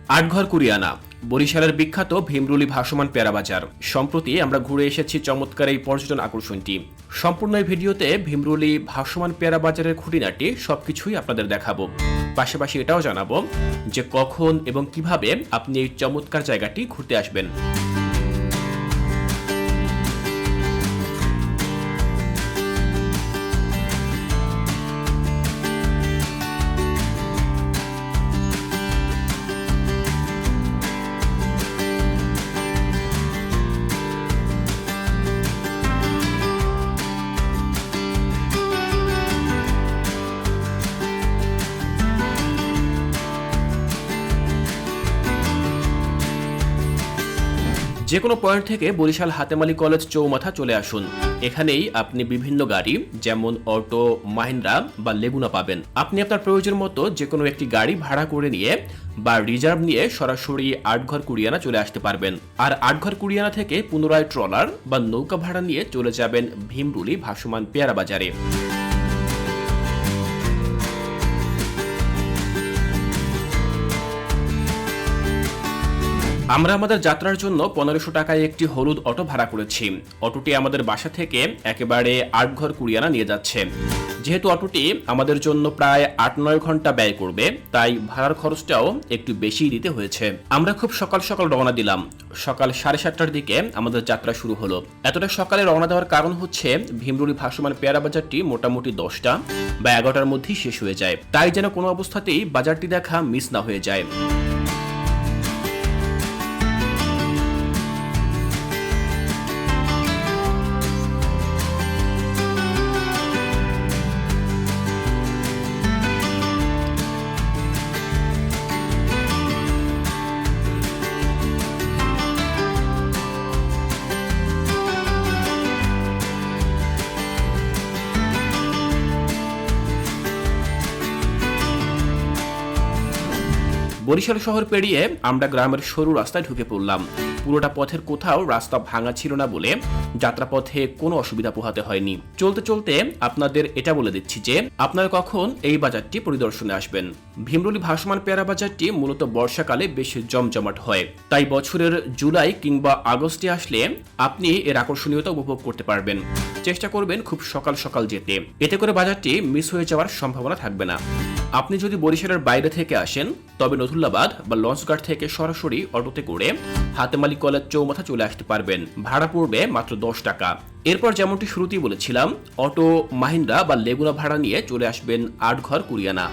আটঘর কুরিয়ানা, বরিশালের বিখ্যাত ভীমরুলি ভাসমান পেয়ারা বাজার। সম্প্রতি আমরা ঘুরে এসেছি চমৎকার এই পর্যটন আকর্ষণটি। সম্পূর্ণ এই ভিডিওতে ভীমরুলি ভাসমান পেয়ারা বাজারের খুঁটিনাটি সবকিছুই আপনাদের দেখাবো। পাশাপাশি এটাও জানাবো যে কখন এবং কিভাবে আপনি এই চমৎকার জায়গাটি ঘুরতে আসবেন। যে কোনো পয়েন্ট থেকে বরিশাল হাতেমালি কলেজ চৌমাথা চলে আসুন। এখানেই আপনি বিভিন্ন গাড়ি যেমন অটো, মাহিন্দ্রা বা লেগুনা পাবেন। আপনি আপনার প্রয়োজন মতো যে কোনো একটি গাড়ি ভাড়া করে নিয়ে বা রিজার্ভ নিয়ে সরাসরি আটঘর কুরিয়ানা চলে আসতে পারবেন। আর আটঘর কুরিয়ানা থেকে পুনরায় ট্রলার বা নৌকা ভাড়া নিয়ে চলে যাবেন ভীমরুলি ভাসমান পেয়ারা বাজারে। আমরা আমাদের যাত্রার জন্য 1500 টাকায় একটি হলুদ অটো ভাড়া করেছি। অটোটি আমাদের বাসা থেকে একেবারে আটঘর কুরিয়ানা নিয়ে যাচ্ছে। যেহেতু অটোটি আমাদের জন্য প্রায় 8-9 ঘন্টা ব্যয় করবে, তাই ভাড়ার খরচটাও একটু বেশি দিতে হয়েছে। আমরা খুব সকাল সকাল রওনা দিলাম। সকাল 7:30টার দিকে আমাদের যাত্রা শুরু হলো। এতটা সকালে রওনা দেওয়ার কারণ হচ্ছে ভীমরুলি ভাসমান পেয়ারা বাজারটি মোটামুটি 10টা বা 11টার মধ্যেই শেষ হয়ে যায়, তাই যেন কোনো অবস্থাতেই বাজারটি দেখা মিস না হয়ে যায়। বরিশাল শহর পেরিয়ে আমরা গ্রামের সরু রাস্তায় ঢুকে পড়লাম। পুরোটা পথের কোথাও রাস্তা ভাঙা ছিল না বলে যাত্রাপথে কোনো অসুবিধা পোহাতে হয়নি। চলতে চলতে আপনাদের এটা বলে দিচ্ছি যে আপনারা কখন এই বাজারটি পরিদর্শনে আসবেন। ভীমরুলি ভাসমান পেয়ারা বাজারটি মূলত বর্ষাকালে বেশ জমজমাট হয়, তাই বছরের জুলাই কিংবা আগস্টে আসলে আপনি এর আকর্ষণীয়তা উপভোগ করতে পারবেন। চেষ্টা করবেন খুব সকাল সকাল যেতে, এতে করে বাজারটি মিস হয়ে যাওয়ার সম্ভাবনা থাকবে না। আপনি যদি বরিশালের বাইরে থেকে আসেন তবে নথুল্লাবাদ বা লঞ্চঘাট থেকে সরাসরি অটোতে করে হাতেমালি কলেজ চৌমাথা চলে আসতে পারবেন। ভাড়া পড়বে মাত্র 10 টাকা। এরপর যেমনটি শুরুতেই বলেছিলাম, অটো, মাহিন্দ্রা বা লেগুনা ভাড়া নিয়ে চলে আসবেন আটঘর কুরিয়ানা।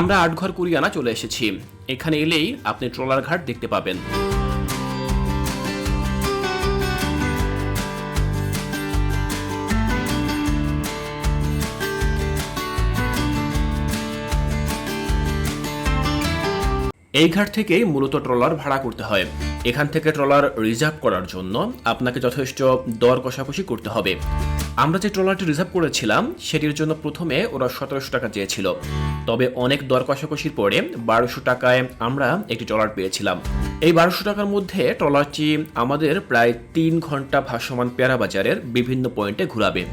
আমরা আটঘর কুরিয়ানা চলে এসেছি। এখানে এলেই আপনি ট্রলার ঘাট দেখতে পাবেন। এই ঘাট থেকেই মূলত ট্রলার ভাড়া করতে হয়। এখান থেকে ট্রলার রিজার্ভ করার জন্য আপনাকে যথেষ্ট দর কষাকষি করতে হবে। আমরা যে ট্রলারটি রিজার্ভ করেছিলাম সেটির জন্য প্রথমে ওরা 1700 টাকা চেয়েছিল, তবে অনেক দর কষাকষির পরে 1200 টাকায় আমরা একটি ট্রলার পেয়েছিলাম। এই 1200 টাকার মধ্যে ট্রলারটি আমাদের প্রায় 3 ঘন্টা ভাসমান পেয়ারা বাজারের বিভিন্ন পয়েন্টে ঘুরাবে।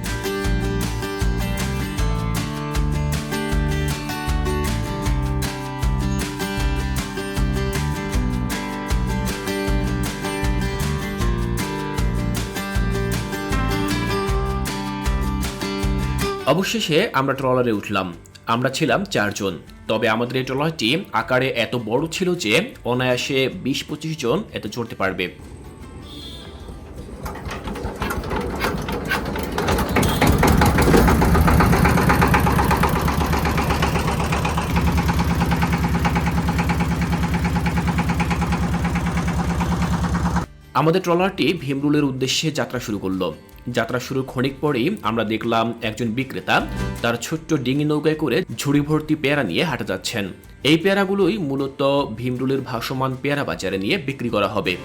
অবশেষে আমরা ট্রলারে উঠলাম। আমরা ছিলাম 4 জন, তবে আমাদের এই ট্রলারটি আকারে এত বড় ছিল যে অনায়াসে 20-25 জন এতে চড়তে পারবে। আমাদের ট্রলারটি ভীমরুলের উদ্দেশ্যে যাত্রা শুরু করলো। যাত্রা শুরুর ক্ষণিক পরেই আমরা দেখলাম একজন বিক্রেতা তার ছোট্ট ডিঙি নৌকায় করে ঝুড়ি ভর্তি পেয়ারা নিয়ে হাঁটে যাচ্ছেন। এই পেয়ারাগুলোই মূলত ভীমরুলের ভাসমান পেয়ারা বাজারে নিয়ে বিক্রি করা হবে।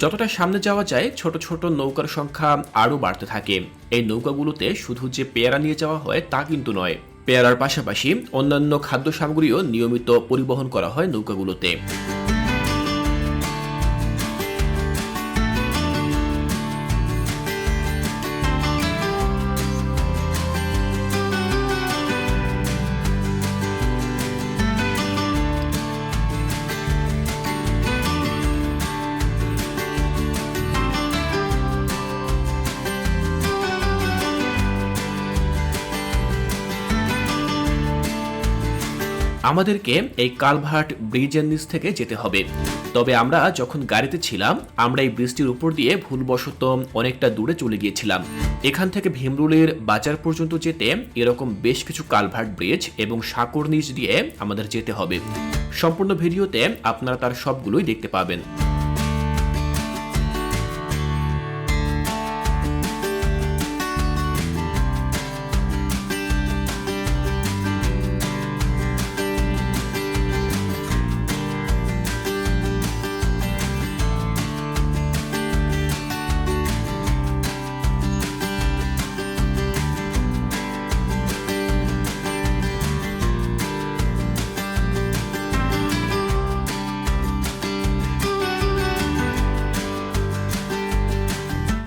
যতটা সামনে যাওয়া যায় ছোট ছোট নৌকার সংখ্যা আরও বাড়তে থাকে। এই নৌকাগুলোতে শুধু যে পেয়ারা নিয়ে যাওয়া হয় তা কিন্তু নয়, পেয়ারার পাশাপাশি অন্যান্য খাদ্য সামগ্রীও নিয়মিত পরিবহন করা হয় নৌকাগুলোতে। আমাদেরকে এই কালভার্ট ব্রিজের নিচ থেকে যেতে হবে। তবে আমরা যখন গাড়িতে ছিলাম আমরা এই ব্রিজটির উপর দিয়ে ভুলবশত অনেকটা দূরে চলে গিয়েছিলাম। এখান থেকে ভীমরুলের বাজার পর্যন্ত যেতে এরকম বেশ কিছু কালভার্ট ব্রিজ এবং সাঁকোর নিচ দিয়ে আমাদের যেতে হবে। সম্পূর্ণ ভিডিওতে আপনারা তার সবগুলোই দেখতে পাবেন।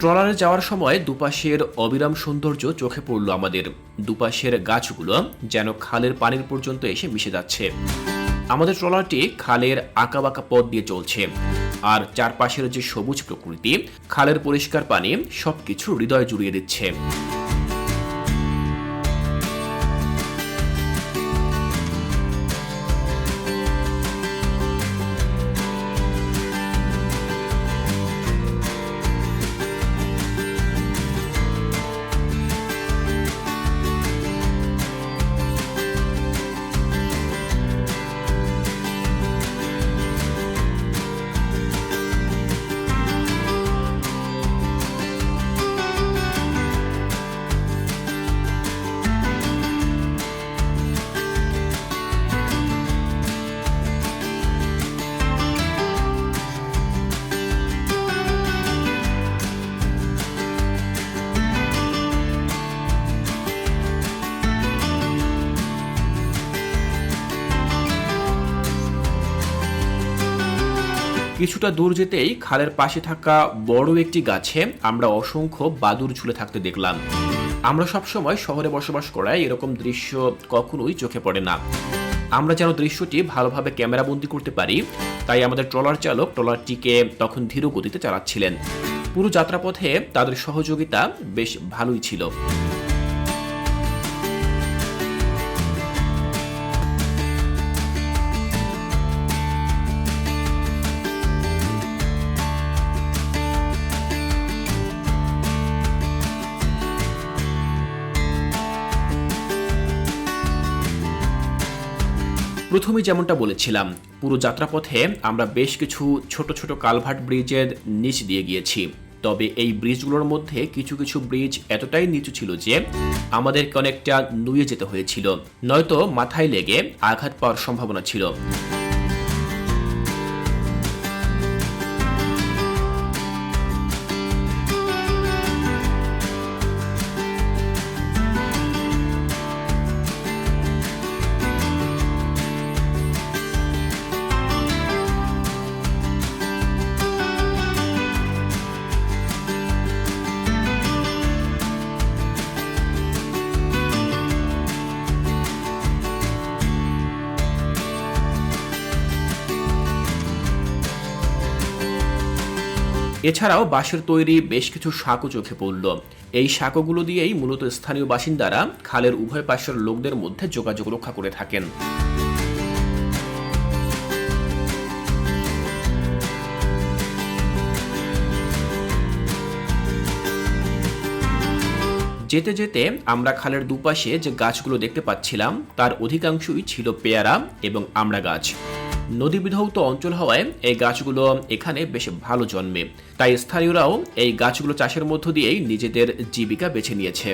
ট্রলারে যাওয়ার সময় দুপাশের অবিরাম সৌন্দর্য চোখে পড়ল আমাদের। দুপাশের গাছগুলো যেন খালের পানির পর্যন্ত এসে মিশে যাচ্ছে। আমাদের ট্রলারটি খালের আঁকাবাঁকা পথ দিয়ে চলছে, আর চারপাশের যে সবুজ প্রকৃতি, খালের পরিষ্কার পানি সবকিছু হৃদয় জুড়িয়ে দিচ্ছে। কিছুটা দূর যেতেই খালের পাশে থাকা বড় একটি গাছে আমরা অসংখ্য বাদুড় ঝুলে থাকতে দেখলাম। আমরা সবসময় শহরে বসবাস করায় এরকম দৃশ্য কখনোই চোখে পড়ে না। আমরা যেন দৃশ্যটি ভালোভাবে ক্যামেরাবন্দি করতে পারি, তাই আমাদের ট্রলার চালক ট্রলারটিকে তখন ধীর গতিতে চালাচ্ছিলেন। পুরো যাত্রাপথে তাদের সহযোগিতা বেশ ভালোই ছিল। প্রথমে যেমনটা বলেছিলাম, পুরো যাত্রাপথে আমরা বেশ কিছু ছোট ছোট কালভার্ট ব্রিজের নিচ দিয়ে গিয়েছি। তবে এই ব্রিজগুলোর মধ্যে কিছু কিছু ব্রিজ এতটাই নিচু ছিল যে আমাদেরকে অনেকটা নুয়ে যেতে হয়েছিল, নয়তো মাথায় লেগে আঘাত পাওয়ার সম্ভাবনা ছিল। এছাড়াও বাঁশের তৈরি বেশ কিছু সাঁকো চোখে পড়ল। এই সাঁকোগুলো দিয়েই মূলত স্থানীয় বাসিন্দারা খালের উভয় পাশের লোকদের মধ্যে যোগাযোগ রক্ষা করে থাকেন। যেতে যেতে আমরা খালের দুপাশে যে গাছগুলো দেখতে পাচ্ছিলাম তার অধিকাংশই ছিল পেয়ারা এবং আমড়া গাছ। নদী বিধৌত অঞ্চল হওয়ায় এই গাছগুলো এখানে বেশ ভালো জন্মে, তাই স্থানীয়রাও এই গাছগুলো চাষের মধ্য দিয়েই নিজেদের জীবিকা বেছে নিয়েছে।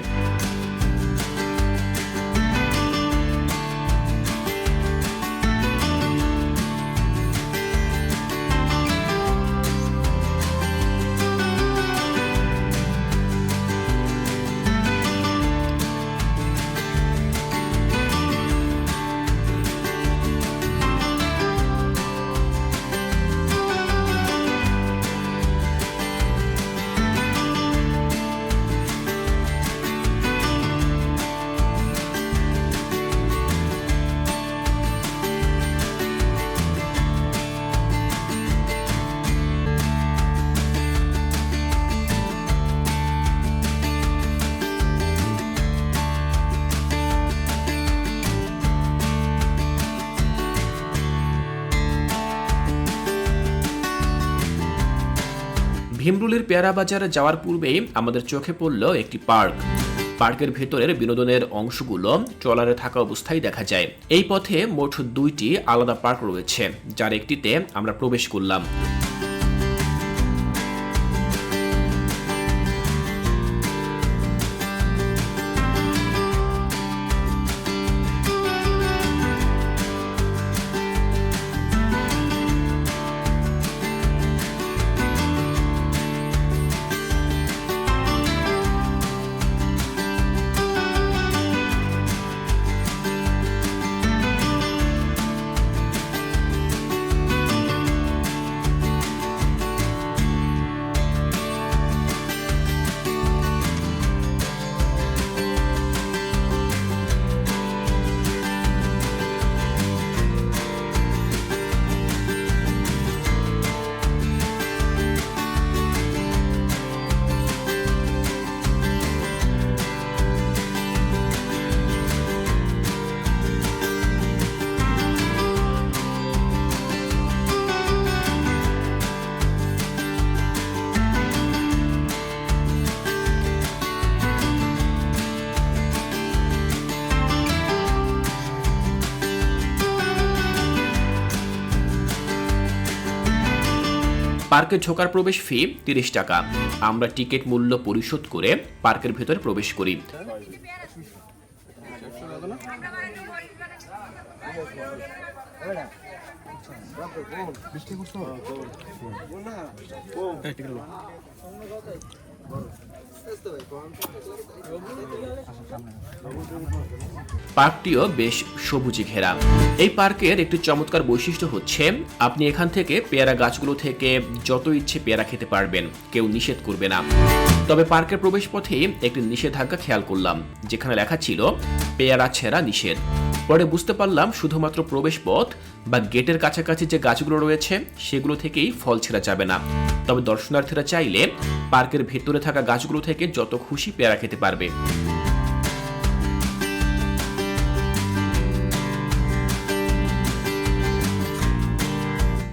ভীমরুলির পেয়ারা বাজারে যাওয়ার পূর্বেই আমাদের চোখে পড়ল একটি পার্ক। পার্কের ভেতরের বিনোদনের অংশগুলো ট্রলারে থাকা অবস্থায় দেখা যায়। এই পথে মোট 2টি আলাদা পার্ক রয়েছে, যার একটিতে আমরা প্রবেশ করলাম। পার্কে ঢোকার প্রবেশ ফি 30 টাকা। আমরা টিকিট মূল্য পরিশোধ করে পার্কের ভেতরে প্রবেশ করি। পার্কটিও বেশ সবুজে ঘেরা। এই পার্কের একটি চমৎকার বৈশিষ্ট্য হচ্ছে আপনি এখান থেকে পেয়ারা গাছগুলো থেকে যত ইচ্ছে পেয়ারা খেতে পারবেন, কেউ নিষেধ করবে না। তবে পার্কের প্রবেশ পথে একটি নিষেধাজ্ঞা খেয়াল করলাম, যেখানে লেখা ছিল পেয়ারা ছেঁড়া নিষেধ। পরে বুঝতে পারলাম শুধুমাত্র প্রবেশ পথ বা গেটের কাছাকাছি যে গাছগুলো রয়েছে সেগুলো থেকেই ফল ছেঁড়া যাবে না। তবে দর্শনার্থীরা চাইলে পার্কের ভেতরে থাকা গাছগুলো থেকে যত খুশি পেয়ারা খেতে পারবে।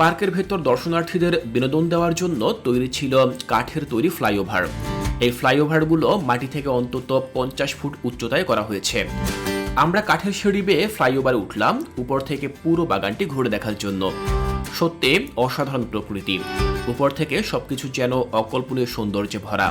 পার্কের ভেতর দর্শনার্থীদের বিনোদন দেওয়ার জন্য তৈরি ছিল কাঠের তৈরি ফ্লাইওভার। এই ফ্লাইওভারগুলো মাটি থেকে অন্তত 50 ফুট উচ্চতায় করা হয়েছে। আমরা কাঠের সিঁড়ি বেয়ে ফ্লাইওভারে উঠলাম উপর থেকে পুরো বাগানটি ঘুরে দেখার জন্য। সত্যি অসাধারণ প্রকৃতি, উপর থেকে সবকিছু যেন অকল্পনীয় সৌন্দর্যে ভরা।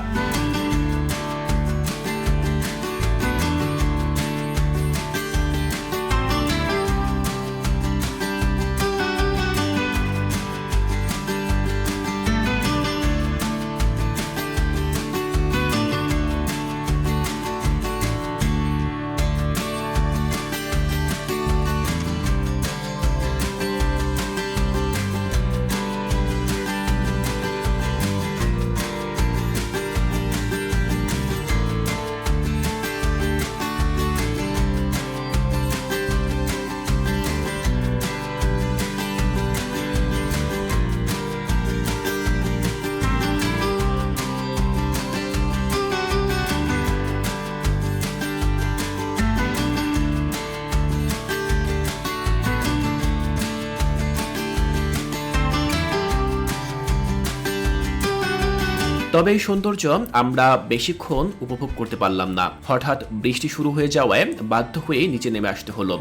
তবে এই সৌন্দর্য আমরা বেশিক্ষণ উপভোগ করতে পারলাম না। হঠাৎ বৃষ্টি শুরু হয়ে যাওয়ায় বাধ্য হয়ে নিচে নেমে আসতে হলো।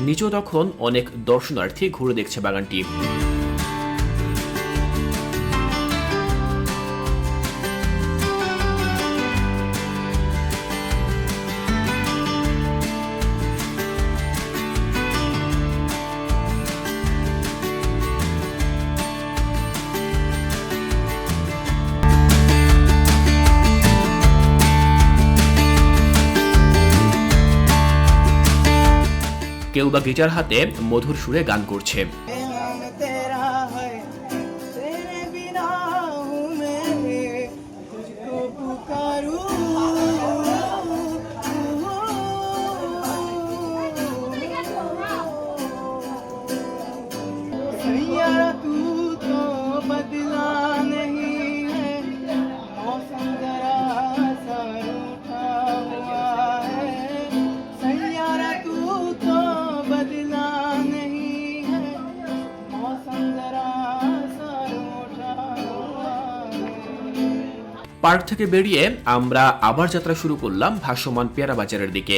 নিচেও তখন অনেক দর্শনার্থী ঘুরে দেখছে বাগানটি। কেউ বা গিটার হাতে মধুর সুরে গান করছে। পার্ক থেকে বেরিয়ে আমরা আবার যাত্রা শুরু করলাম ভাসমান পেয়ারা বাজারের দিকে।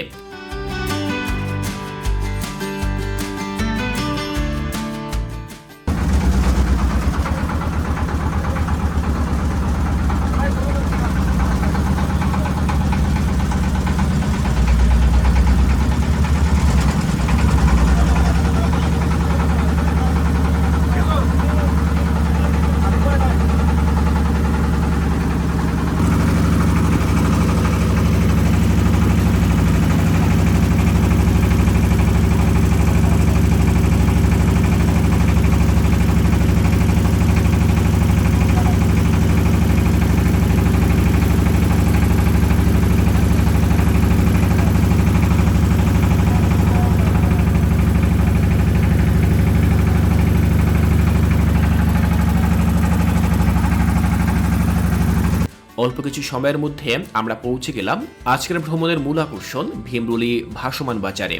অল্প কিছু সময়ের মধ্যে আমরা পৌঁছে গেলাম আজকের ভ্রমণের মূল আকর্ষণ ভীমরুলি ভাসমান বাজারে।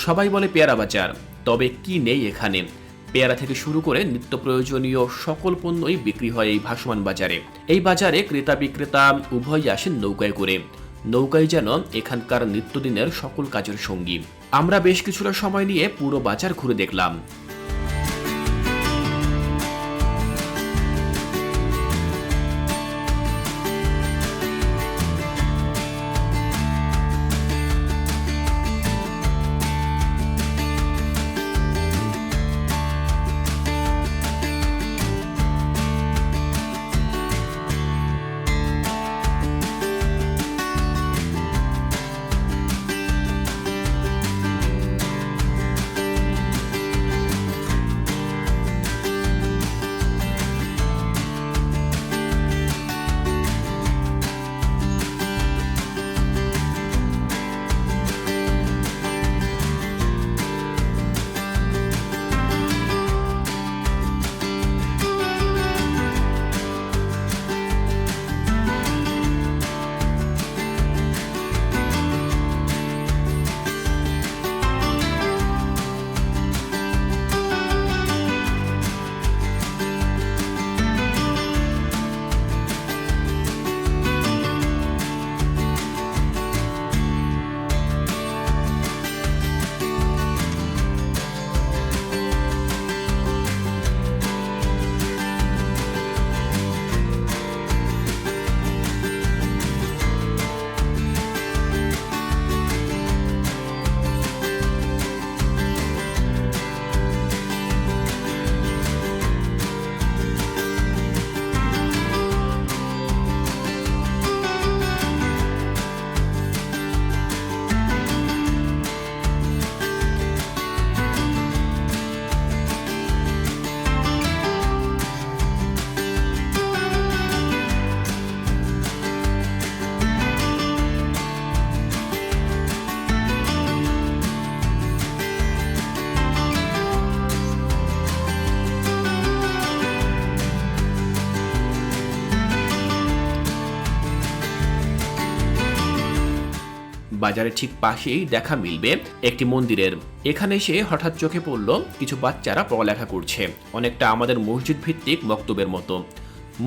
সবাই বলে পেয়ারা বাজার, তবে কি নেই এখানে? পেয়ারা থেকে শুরু করে নিত্য প্রয়োজনীয় সকল পণ্যই বিক্রি হয় এই ভাসমান বাজারে। এই বাজারে ক্রেতা বিক্রেতা উভয়ই আসেন নৌকায় করে। নৌকায় যেন এখানকার নিত্যদিনের সকল কাজের সঙ্গী। আমরা বেশ কিছুটা সময় নিয়ে পুরো বাজার ঘুরে দেখলাম। বাজারের ঠিক পাশেই দেখা মিলবে একটি মন্দিরের। এখানে এসে হঠাৎ চোখে পড়ল কিছু বাচ্চারা পড়ালেখা করছে, অনেকটা আমাদের মসজিদ ভিত্তিক মক্তবের মতো।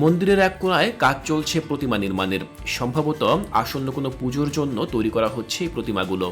মন্দিরের এক কোণায় কাজ চলছে প্রতিমা নির্মাণের, সম্ভবত আসন্ন কোনো পুজোর জন্য তৈরি করা হচ্ছে এই প্রতিমাগুলো।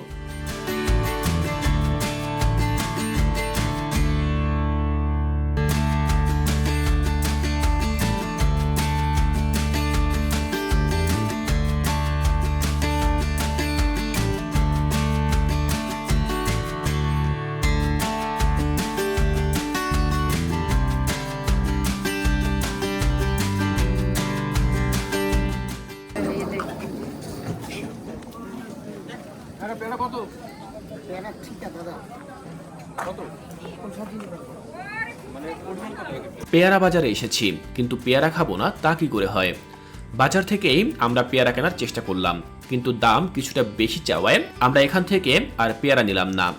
পেয়ারা বাজারে এসেছি, কিন্তু পেয়ারা খাবো না তা কি করে হয়? বাজার থেকেই আমরা পেয়ারা কেনার চেষ্টা করলাম, কিন্তু দাম কিছুটা বেশি চাওয়ায় আমরা এখান থেকে আর পেয়ারা নিলাম না।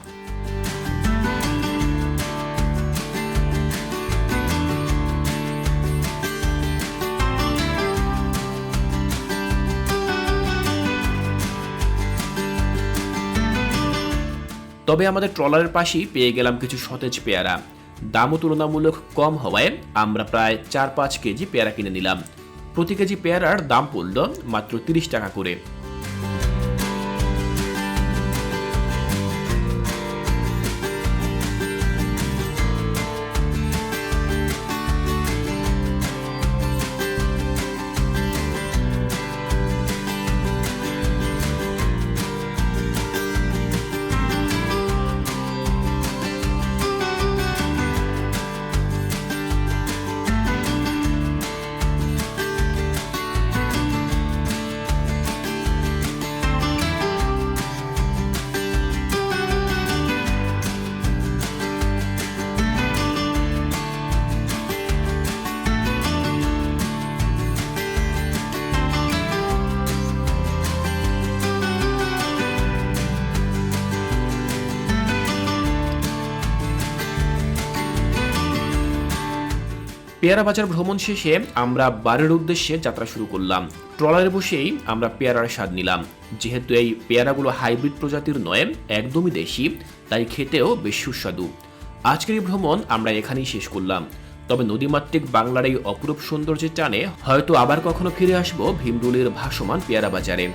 তবে আমাদের ট্রলারের পাশেই পেয়ে গেলাম কিছু সতেজ পেয়ারা। দামও তুলনামূলক কম হওয়ায় আমরা প্রায় 4-5 কেজি পেয়ারা কিনে নিলাম। প্রতি কেজি পেয়ারার দাম পড়ল মাত্র 30 টাকা করে। পেয়ারা বাজার ভ্রমণ শেষে আমরা বাড়ির উদ্দেশ্যে যাত্রা শুরু করলাম। ট্রলারে বসেই আমরা পেয়ারার স্বাদ নিলাম। যেহেতু এই পেয়ারাগুলো হাইব্রিড প্রজাতির নয়, একদমই দেশি, তাই খেতেও বেশ সুস্বাদু। আজকের এই ভ্রমণ আমরা এখানেই শেষ করলাম। তবে নদীমাতৃক বাংলার এই অপরূপ সৌন্দর্যের টানে হয়তো আবার কখনো ফিরে আসবো ভীমরুলির ভাসমান পেয়ারা বাজারে।